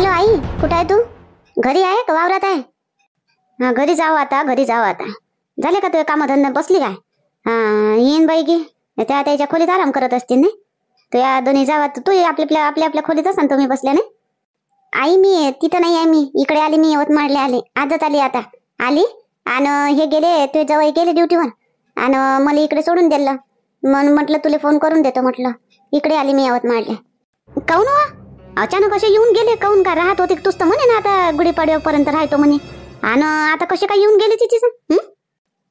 Hello आई, कुठं आहे तू? घरी आहे का वावरात आहे? हा, घरी जाऊ आता, घरी जाऊ आता. झाले का तुझे कामधंदे? बसली काय? हा, येईन बाई की त्या त्याच्या खोलीत आराम करत असतील नाही. तू या दोन्ही जावा, तू आपल्या आपल्या आपल्या खोलीत असा तुम्ही बसल्या नाही. आई मी तिथं नाही आहे, मी इकडे आली, मी यवतमाळले आले, आजच आली आता आली. आणि हे गेले तुझे जवळ गेले ड्युटीवर आणि मला इकडे सोडून दिलं. म्हणून म्हटलं तुला फोन करून देतो, म्हटलं इकडे आली मी यवतमाळले. काऊन वा अचानक असे येऊन गेले? काऊन का राहत होते तूच तर म्हणे ना आता गुढीपाडव्यापर्यंत राहतो म्हणे, आणि आता कसे काय येऊन गेले तिथे?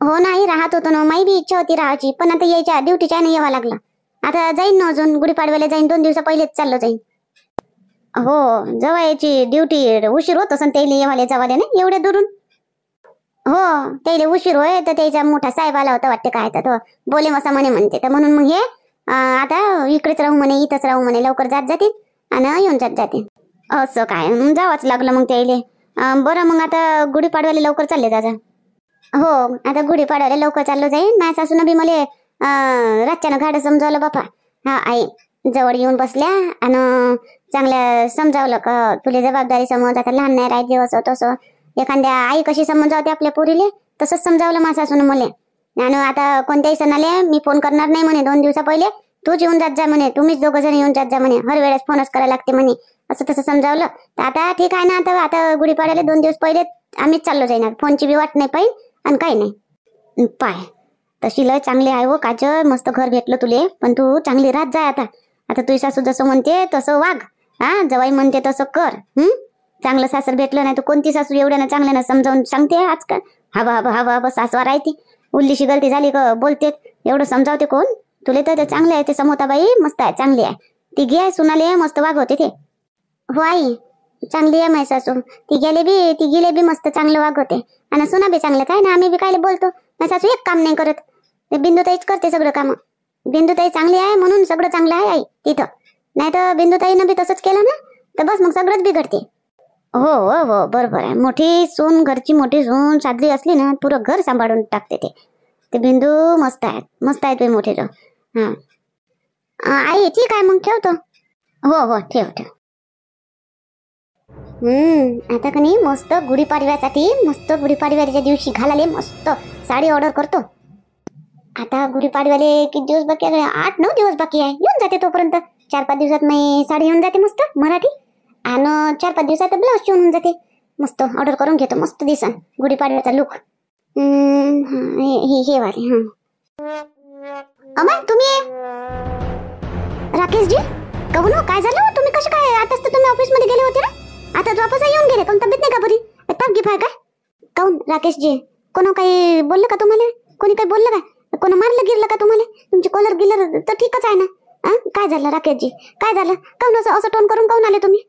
हो नाही, राहत होतो ना, माझी बी इच्छा होती राहायची, पण आता यायच्या ड्युटीच्या नाही यावं लागलं. आता जाईन ना, अजून गुढीपाडव्याला जाईन, 2 दिवसा पहिलेच चाललो जाईन. हो, जवळची ड्युटी उशीर होत असं त्याला येवाले जावाले नाही एवढ्या दुरून. हो, त्याला उशीर होय, तर त्याचा मोठा साहेब आला होता वाटते, काय तर बोले मसा म्हणे म्हणते, तर म्हणून मग हे आता इकडेच राहू म्हणे, इथंच राहू म्हणे, लवकर जात जाते आणि येऊन जात जाते. असं काय, जावंच लागलं मग त्याले. बरं मग आता गुढीपाडव्याला लवकर चालले दादा. हो, आता गुढीपाडव्याला लवकर चाललो जाईन. माझ्या सासून बी मला रातच्यानं गाडं समजावलं बापा. हा आई जवळ येऊन बसल्या आणि चांगल्या समजावलं का तुला जबाबदारी समज, आता लहान नाही राहायचे असं तसं. एखाद्या आई कशी समजावते आपल्या पोरीले, तसंच समजावलं माझ्या सासून मला. आणि आता कोणत्याही सणाले मी फोन करणार नाही म्हणे, 2 दिवसा पहिले तूच येऊन जात जा म्हणे, तुम्हीच 2 जण येऊन जात जा म्हणे, हर वेळेस फोनच करायला लागते म्हणे, असं तसं समजावलं. तर आता ठीक आहे ना, आता गुढीपाडव्याला 2 दिवस पहिले आम्हीच चाललो जाईना, फोनची बी वाट नाही पाहिजे आणि काही नाही. पाय तशी लय चांगली आहे हो काजल, मस्त घर भेटलं तुले, पण तू चांगली राहत जाय आता. आता तुझी सासू जसं म्हणते तसं वाग, हा जवाई म्हणते तसं कर. चांगलं सासर भेटलं नाही तर कोणती सासू एवढ्यानं चांगल्यानं समजावून सांगते आजकाल. हवा हवा हवा हवा सासवा राहते, उल्लीशी गलती झाली का बोलते, एवढं समजावते कोण? तुले तर चांगले आहे ते समोताबाई, मस्त आहे, चांगली आहे. तिघी आहे सुनाले मस्त वागवते ते. हो आई, चांगली आहे माझी सासू, तिघीले बी मस्त चांगलं वागवते आणि सुना बी चांगलं काय ना, आम्ही बी काय बोलतो. माझी सासू एक काम नाही करत, ते बिंदुताईच करते सगळं काम. बिंदुताई चांगली आहे म्हणून सगळं चांगलं आहे आई तिथं, नाही तर बिंदुताईनं बी तसंच केलं ना तर बस मग सगळंच बिघडते. हो हो हो, बरोबर आहे. मोठी सून, घरची मोठी सून साजरी असली ना पुरं घर सांभाळून टाकते ते बिंदू. मस्त आहे, मस्त आहे तुम्ही मोठे जो. हा आई ठीक आहे मग ठेवतो. हो हो, ठेव ठेव. आता का नाही मस्त गुढीपाडव्यासाठी, मस्त गुढीपाडव्याच्या दिवशी घालाले मस्त साडी ऑर्डर करतो. आता गुढीपाडव्याले किती दिवस बाकी आहे? 8-9 दिवस बाकी आहे, येऊन जाते तोपर्यंत. 4-5 दिवसात मी साडी येऊन जाते मस्त मराठी, आणि 4-5 दिवसात ब्लाऊज शिवून होऊन जाते. मस्त ऑर्डर करून घेतो, मस्त दिसन गुढीपाडव्याचा लुक. हे वाले. अमय तुम्ही राकेशजी, कहून काय झालं? तुम्ही कसे काय? आताच तर तुम्ही ऑफिस मध्ये गेले होते ना, आता वापस येऊन गेले. काऊन तब्येत नाही का बरी? ताप गिफ आहे काय? काऊन राकेशजी, कोण काही बोललं का तुम्हाला? कोणी काही बोललं का? कोण मारलं गिरलं का तुम्हाला? तुमची कॉलर गिलर तर ठीकच आहे ना. काय झालं राकेशजी, काय झालं? काऊन असं टोन करून काऊन आले तुम्ही?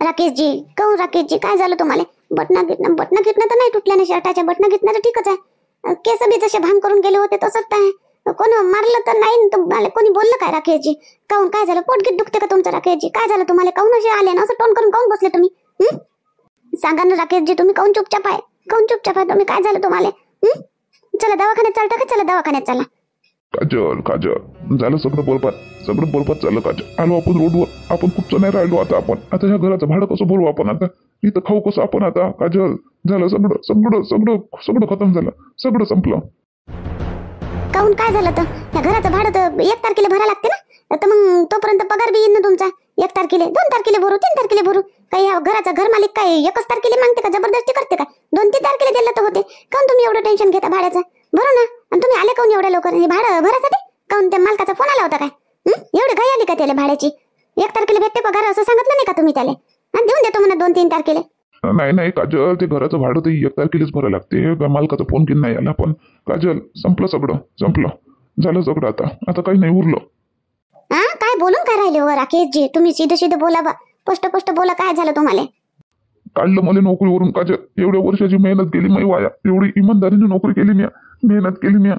राकेशजी, काऊन राकेशजी काय झालं तुम्हाला? बटना गिटना तर नाही तुटल्या ना शर्टाच्या? बटना गिटना तर ठीकच आहे. केस बी जसे भांग करून गेले होते तसंच आहे. कोण मारलं तर नाही तुम्हाला? कोणी बोललं काय राकेशजी? काऊन काय झालं? पोटगीट दुखते का तुमचं राकेशजी? काय झालं तुम्हाला? काऊन असे आले ना, असं टोन करून काऊन बसले तुम्ही? सांगा ना राकेशजी, तुम्ही काऊन चुपचाप आहे? काऊन चुपचाप आहे तुम्ही? काय झालं तुम्हाला? चला दवाखान्यात चालता का? चला दवाखान्यात चला. काजल झालं सगळं बोलपात चाललं काजल. आलो आपण रोडवर, आपण कुठचं नाही राहिलो. आता ह्या घराचं भाडं कसं भरू आपण? आता इथं खाऊ कसं आपण? आता काजल झालं सगळं सगळं सगळं सगळं खतम झालं, सगळं संपलं. काऊन काय झालं? तर या घराचं भाडं तर 1 तारखेला भरायला लागते ना, तर मग तोपर्यंत पगार बी येईन ना तुमचा. 1 तारखेला, 2 तारखेला भरू, 3 तारखेला भरू. काही ह्या घराचा घर मालिक काय 1च तारखेला मागते का? जबरदस्ती करते का? 2-3 तारखेला दिलं तर होते. काऊन तुम्ही एवढं टेन्शन घेता भाड्याचं? भरू ना. आणि तुम्ही आले काऊन एवढ्या लवकर? हे भाडं भरासाठी? काऊन त्या मालकाचा फोन आला होता काय? एवढी घाई आली का त्याला भाड्याची? 1 तारखेला भेटते पगार असं सांगितलं नाही का तुम्ही त्याला? देऊन देतो म्हणा 2-3 तारखेला. नाही काजल, ते घराचं भाडं तर 1 तारखेलाच भरायला लागते. मालकाचा फोन घेऊन नाही आला. पण काजल संपलं सगळं, संपलं झालं सगळं. आता काही नाही उरलं. काय बोलून काय राहिले हो राकेशजी? तुम्ही सीधे बोला बा, स्पष्ट बोला. काय झालं तुम्हाला? काढलं मला नोकरीवरून काजल. एवढ्या वर्षाची मेहनत गेली मी वाया. एवढी इमानदारीने नोकरी केली मी, मेहनत केली मी,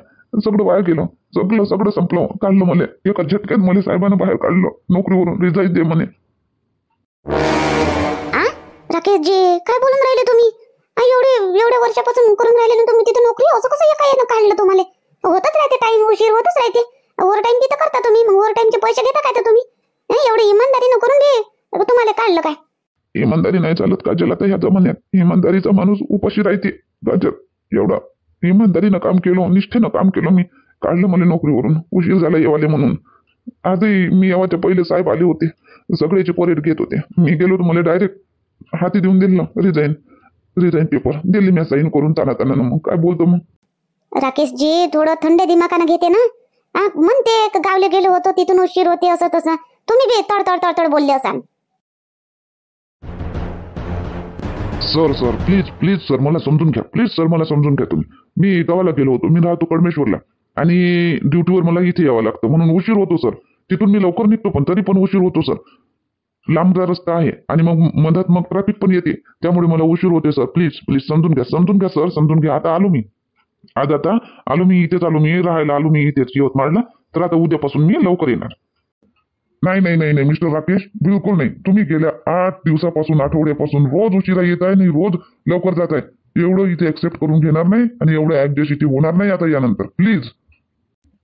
सगळं वाया गेलं. सगळं संपलं. काढलं मला एका झटक्यात. मला साहेबांना बाहेर काढलं नोकरीवरून. रिझाईन दे म्हणे. राकेशजी काय बोलून राहिले तुम्ही? एवढ्या वर्षापासून करून राहिले ना तुम्ही तिथे नोकरी, असं कसं एका काढलं तुम्हाला? होतच राहते, टाइम उशीर होतच राहते. ओव्हर टाइम तिथं करता तुम्ही, मग ओव्हर टाइमचे पैसे घेता काय तर तुम्ही? एवढी इमानदारीनं करून घे, तुम्हाला काढलं काय? इमानदारी नाही चालत काजल आता ह्या जमान्यात. इमानदारीचा माणूस उपाशी राहते काजल. एवढा इमानदारीनं काम केलं, निष्ठेनं काम केलं. मी काढलं मला नोकरीवरून, उशीर झाला येवाले म्हणून. आजही मी येवाच्या पहिले साहेब आले होते, सगळ्याचे परेड घेत होते. मी गेलो तर मला डायरेक्ट हाती देऊन दिलं रिझाईन पेपर दिली मी साईन करून ताना. मग काय बोलतो मग राकेशजी, थोडं थंड दिमागानं घेते ना. म्हणते गावले गेलो होतो तिथून उशीर होते असं तसं. तुम्ही बी तड बोलले असाल. सर प्लीज सर मला समजून घ्या. प्लीज सर मला समजून घ्या तुम्ही. मी गावाला गेलो होतो, मी राहतो कडमेश्वरला आणि ड्युटीवर मला इथे यावं लागतं म्हणून उशीर होतो सर. तिथून मी लवकर निघतो पण तरी पण उशीर होतो सर. लांबचा रस्ता आहे आणि मग मधात मग ट्रॅफिक पण येते, त्यामुळे मला उशीर होते सर. प्लीज समजून घ्या सर, समजून घ्या. आता आलो मी, आता आलो मी इथेच आलो मी राहायला, आलो मी इथेच यवतमाळला. तर आता उद्यापासून मी लवकर येणार. नाही मिस्टर राकेश, बिलकुल नाही. तुम्ही गेल्या 8 दिवसापासून, आठवड्यापासून रोज उशिरा येत आहे आणि रोज लवकर जात आहे. एवढं इथे ऍक्सेप्ट करून घेणार नाही आणि एवढं ऍडजस्ट इथे होणार नाही आता यानंतर. प्लीज.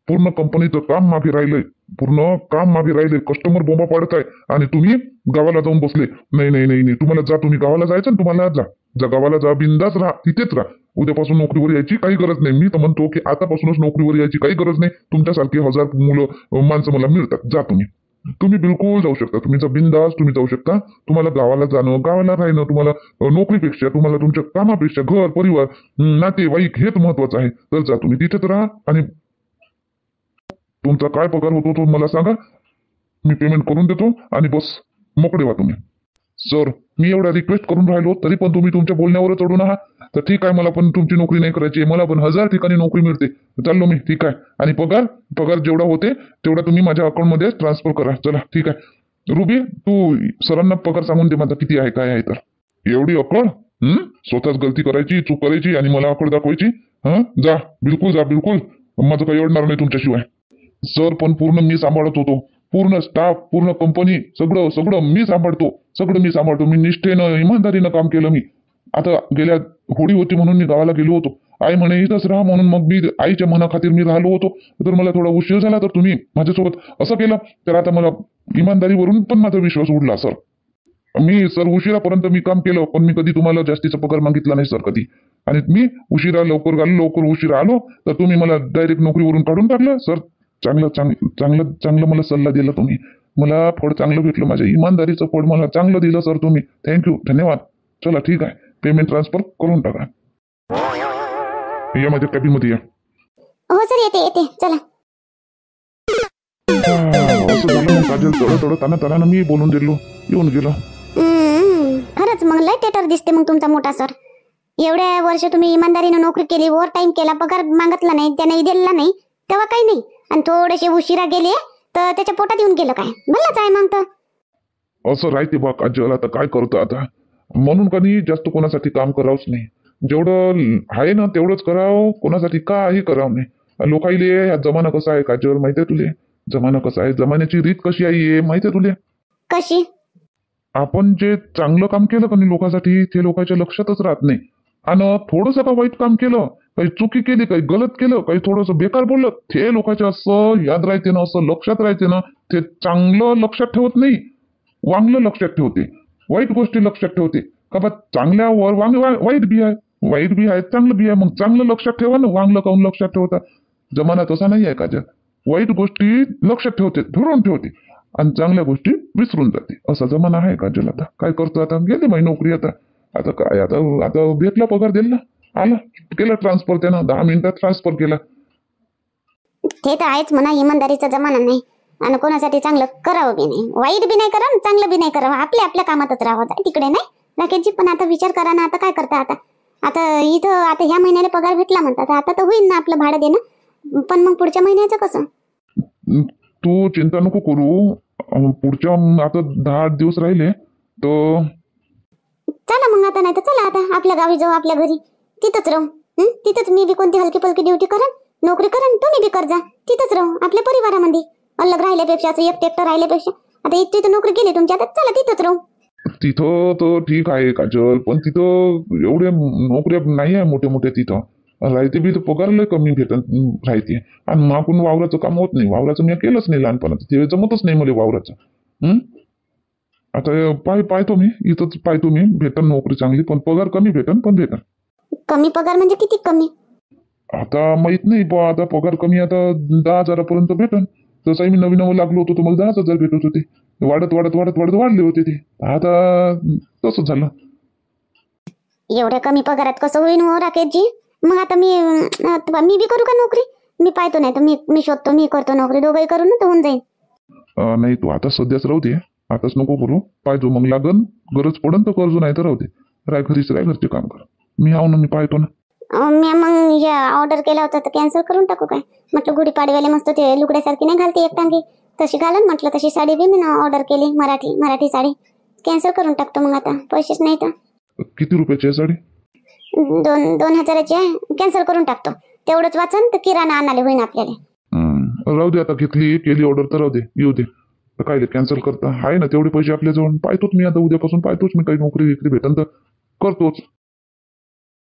पूर्ण कंपनीचं काम मागे राहिलंय, कस्टमर बोंबा पाडत आहे आणि तुम्ही गावाला जाऊन बसले. नाही. तुम्हाला जा, तुम्ही गावाला जायचं ना, तुम्हाला जा गावाला जा, बिंदास राहा, तिथेच राहा. उद्यापासून नोकरीवर यायची काही गरज नाही. मी तर म्हणतो की आतापासूनच नोकरीवर यायची काही गरज नाही. तुमच्यासारखे 1000 माणसं मला मिळतात. जा तुम्ही बिलकुल जाऊ शकता. तुम्ही बिंदास तुम्ही जाऊ शकता. तुम्हाला गावाला जाणं, गावाला राहणं, तुम्हाला नोकरीपेक्षा, तुम्हाला तुमच्या कामापेक्षा घर परिवार नातेवाईक हेच महत्वाचं आहे. तर जा तुम्ही तिथेच राहा आणि तुमचा काय पगार होतो तो मला सांगा, मी पेमेंट करून देतो आणि बस मोकळे व्हा तुम्ही. सर मी एवढा रिक्वेस्ट करून राहिलो तरी पण तुम्ही तुमच्या बोलण्यावर चढून आहात. तर ठीक आहे, मला पण तुमची नोकरी नाही करायची, मला पण 1000 ठिकाणी नोकरी मिळते. चाललो मी, ठीक आहे. आणि पगार जेवढा होते तेवढा तुम्ही माझ्या अकाउंटमध्ये ट्रान्सफर करा. चला ठीक आहे. रुबी, तू सरांना पगार सांगून दे माझा किती आहे काय आहे. तर एवढी अकड, स्वतःच गलती करायची, चूक करायची आणि मला अकड दाखवायची. जा बिलकुल माझं काही अडणार नाही तुमच्याशिवाय. सर पण पूर्ण मी सांभाळत होतो, पूर्ण स्टाफ, पूर्ण कंपनी, सगळं मी सांभाळतो. मी निष्ठेनं इमानदारीनं काम केलं. मी आता गेल्या होळी होती म्हणून मी गावाला गेलो होतो. आई म्हणे इथंच राहा म्हणून मग मी आईच्या मनाखातीर मी राहिलो होतो. तर मला थोडा उशीर झाला तर तुम्ही माझ्यासोबत असं केलं, तर आता मला इमानदारीवरून पण माझा विश्वास उडला सर. मी सर उशिरापर्यंत मी काम केलं पण मी कधी तुम्हाला जास्तीचा पगार मागितला नाही सर कधी. आणि मी लवकर उशिरा आलो तर तुम्ही मला डायरेक्ट नोकरीवरून काढून टाकलं सर. चांगलं मला सल्ला दिला तुम्ही. मला फळ चांगलं भेटलं, माझ्या इमानदारीचं फळ मला चांगलं दिलं सर तुम्ही. थँक्यू, धन्यवाद. चला ठीक आहे, पेमेंट ट्रान्सफर करून टाका. या माझ्या कॅबिनमध्ये या. हो सर, येते चला. असं झालं मग काजल, थोडं ताना मी बोलून दिलो, येऊन गेलो. खरंच मग लय टेटर दिसते मग तुमचा मोठा सर. एवढ्या वर्ष तुम्ही इमानदारीनं नोकरी केली, ओव्हर टाइम केला, पगार मागितला नाही, त्याने दिला नाही तेव्हा काही नाही, आणि थोडेसे उशिरा गेले तर त्याच्या पोटात येऊन गेलं काय भलाच आहे मग. तर असं राहते बा काजल, आता काय करतो आता. म्हणून कधी जास्त कोणासाठी काम करावंच नाही. जेवढं आहे ना तेवढंच करावं, कोणासाठी काही करावं नाही. लोकाईले हा जमाना कसा आहे काजल माहितीये तुले? जमाना कसा आहे, जमान्याची रीत कशी आहे माहितीये तुले? कशी? आपण जे चांगलं काम केलं का नाही लोकांसाठी, ते लोकांच्या लक्षातच राहत नाही. आणि थोडंसं का वाईट काम केलं, काही चुकी केली, काही गलत केलं, काही थोडंसं बेकार बोललं, ते लोकांच्या असं याद राहते ना, असं लक्षात राहते ना. ते चांगलं लक्षात ठेवत नाही, वांगलं लक्षात ठेवते, वाईट गोष्टी लक्षात ठेवते. का बा चांगल्यावर वाईट बी आहे, चांगलं बी आहे. मग चांगलं लक्षात ठेवा ना, वांगलं काऊन लक्षात ठेवता? जमाना तसा नाही आहे काजल. वाईट गोष्टी लक्षात ठेवते, धरून ठेवते आणि चांगल्या गोष्टी विसरून जाते. असा जमाना आहे काजल. आता काय करतो, आता गेली माझी नोकरी. आता काय, आता भेटला पगार, दिला, आला, केला ट्रान्सफर त्यानं, 10 मिनिटात ट्रान्सफर केला. ते तर आहेच म्हणा, इमानदारीचा जमाना नाही आणि कोणासाठी चांगलं करावं बी नाही, वाईट बी नाही करावं, चांगलं बी नाही करावं, आपल्या कामातच राहावं. तिकडे नाही राकेशजी, पण आता विचार करा ना, आता काय करता? आता इथं आता ह्या महिन्याला पगार भेटला म्हणतात, आता तर होईल ना आपलं भाडं देणं, पण मग पुढच्या महिन्याचं कसं? तू चिंता नको करू, पुढच्या आता 10 दिवस राहिले तर चला मग आता, नाही तर चला आता आपल्या गावी जाऊ, आपल्या घरी, तिथंच राहू. तिथंच मी बी कोणती हलकी पलकी ड्युटी करन, नोकरी करन, तुम्ही बी कर जा, तिथंच राहू आपल्या परिवारामध्ये. अलग राहिल्यापेक्षा, असं एकटं राहिल्यापेक्षा, आता इथे नोकरी केली तुमची, आता चला तिथंच राहू. तिथं तर ठीक आहे काजल, पण तिथं एवढ्या नोकऱ्या नाही आहे मोठ्या तिथं राहते बी, तर पगार लय कमी भेटत राहते. आणि मागून वावराचं काम होत नाही, वावराचं मी केलंच नाही लहानपणात, ते जमतच नाही मला वावराचं. आता पाहतो मी इथंच पाहतो मी भेटन नोकरी चांगली पण पगार कमी भेटन पण भेटन. कमी पगार म्हणजे किती कमी? आता माहित नाही बा आता पगार कमी आता 10,000पर्यंत भेटन. तसंही मी नवीन नवं लागलो होतो तर मला 10,000 भेटत होते. वाढत वाढत वाढत वाढत वाढले होते ते. आता तसंच झालं. एवढ्या कमी पगारात कसं होईन हो राकेशजी? मग आता मी बी करू का नोकरी? मी पाहतो, नाही तर मी शोधतो, मी करतो नोकरी, दोघंही करू ना, तर होऊन जाईल. नाही तू आता सध्याच राहू दे. आताच नको करू. पाहिजे मग लागन गरज पडन तर कर्ज नाही तर राहू दे. राय घरीच राय घरचे काम कर. मी आहो ना मी पाहतो ना. मी मग या ऑर्डर केला होता तर कॅन्सल करून टाकू काय? म्हटलं गुढीपाडव्याला मस्त ते लुगड्यासारखी नाही घालते एक टांगी, तशी घालन म्हटलं. तशी साडी बी मी ऑर्डर केली, मराठी साडी. कॅन्सल करून टाकतो मग आता, पैसेच नाही तर. किती रुपयाची आहे साडी? 2,000ची आहे, कॅन्सल करून टाकतो. तेवढंच वाचन तर किराणा आणाले होईन आपल्याला. राहू दे आता घेतली केली ऑर्डर तर राहू दे येऊ दे. तर काय कॅन्सल करता आहे ना तेवढे पैसे आपल्याजवळ. पाहतोच मी आता उद्यापासून पाहतोच मी काही नोकरी विक्री भेटन तर करतोच.